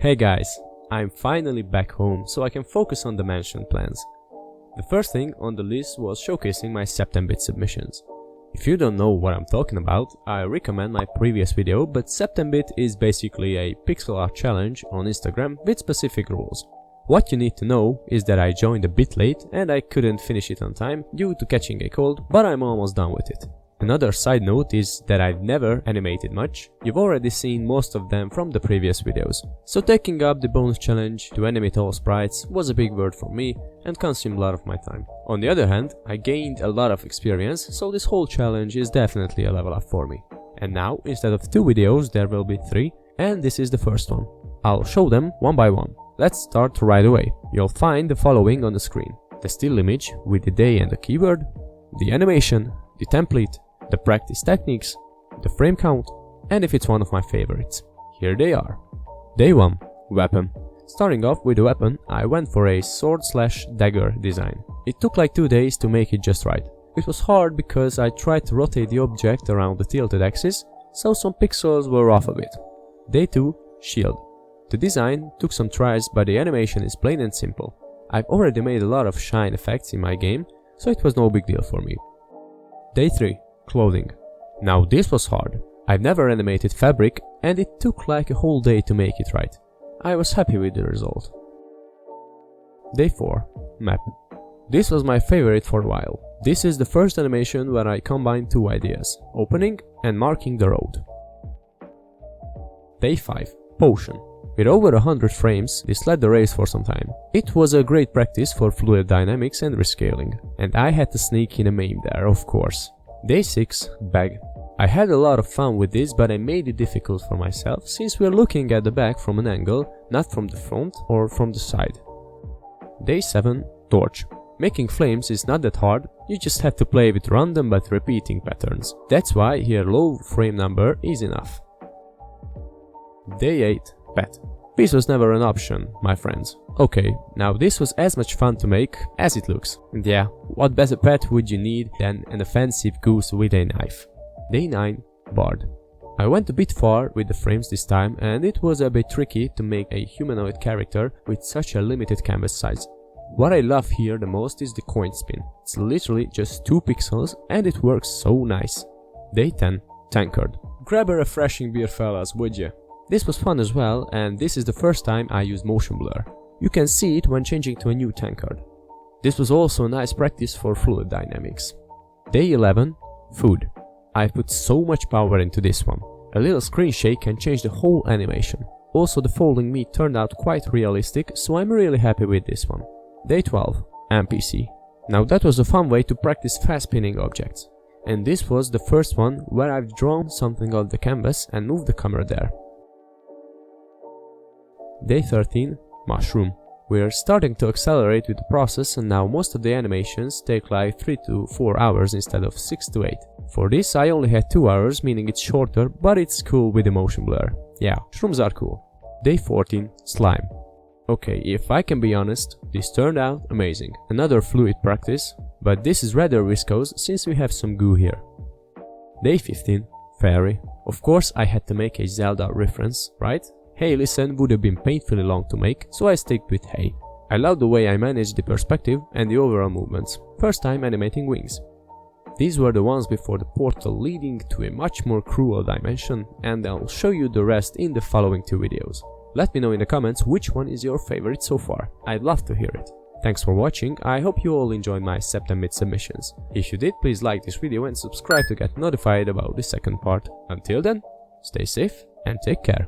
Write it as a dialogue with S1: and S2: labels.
S1: Hey guys, I'm finally back home so I can focus on the mansion plans. The first thing on the list was showcasing my SEPTEMBIT submissions. If you don't know what I'm talking about, I recommend my previous video, but SEPTEMBIT is basically a pixel art challenge on Instagram with specific rules. What you need to know is that I joined a bit late and I couldn't finish it on time due to catching a cold, but I'm almost done with it. Another side note is that I've never animated much. You've already seen most of them from the previous videos. So taking up the bonus challenge to animate all sprites was a big word for me and consumed a lot of my time. On the other hand, I gained a lot of experience, so this whole challenge is definitely a level up for me. And now, instead of 2 videos, there will be 3, and this is the first one. I'll show them one by one. Let's start right away. You'll find the following on the screen: the still image with the day and the keyword, the animation, the template, the practice techniques, the frame count, and if it's one of my favorites. Here they are. Day 1. Weapon. Starting off with the weapon, I went for a sword/dagger design. It took like 2 days to make it just right. It was hard because I tried to rotate the object around the tilted axis, so some pixels were off a bit. Day 2. Shield. The design took some tries, but the animation is plain and simple. I've already made a lot of shine effects in my game, so it was no big deal for me. Day 3. Clothing. Now this was hard. I've never animated fabric and it took like a whole day to make it right. I was happy with the result. Day 4. Map. This was my favorite for a while. This is the first animation where I combined 2 ideas: opening and marking the road. Day 5. Potion. With over 100 frames, this led the race for some time. It was a great practice for fluid dynamics and rescaling, and I had to sneak in a meme there, of course. Day 6. Bag. I had a lot of fun with this, but I made it difficult for myself since we're looking at the bag from an angle, not from the front or from the side. Day 7. Torch. Making flames is not that hard, you just have to play with random but repeating patterns. That's why here low frame number is enough. Day 8. Pet. This was never an option, my friends. Okay, now this was as much fun to make as it looks. And yeah, what better pet would you need than an offensive goose with a knife? Day 9. Bard. I went a bit far with the frames this time and it was a bit tricky to make a humanoid character with such a limited canvas size. What I love here the most is the coin spin. It's literally just 2 pixels and it works so nice. Day 10. Tankard. Grab a refreshing beer, fellas, would you? This was fun as well, and this is the first time I used motion blur. You can see it when changing to a new tankard. This was also a nice practice for fluid dynamics. Day 11. Food. I put so much power into this one. A little screen shake can change the whole animation. Also the folding meat turned out quite realistic, so I'm really happy with this one. Day 12. NPC. Now that was a fun way to practice fast spinning objects. And this was the first one where I've drawn something on the canvas and moved the camera there. Day 13. Mushroom. We're starting to accelerate with the process and now most of the animations take like 3 to 4 hours instead of 6 to 8. For this I only had 2 hours, meaning it's shorter, but it's cool with the motion blur. Yeah, shrooms are cool. Day 14. Slime. Okay, if I can be honest, this turned out amazing. Another fluid practice, but this is rather viscose since we have some goo here. Day 15. Fairy. Of course I had to make a Zelda reference, right? Hey listen would have been painfully long to make, so I stick with hey. I love the way I managed the perspective and the overall movements. First time animating wings. These were the ones before the portal leading to a much more cruel dimension, and I'll show you the rest in the following 2 videos. Let me know in the comments which one is your favorite so far. I'd love to hear it. Thanks for watching, I hope you all enjoyed my SEPTEMBIT submissions. If you did, please like this video and subscribe to get notified about the second part. Until then, stay safe and take care.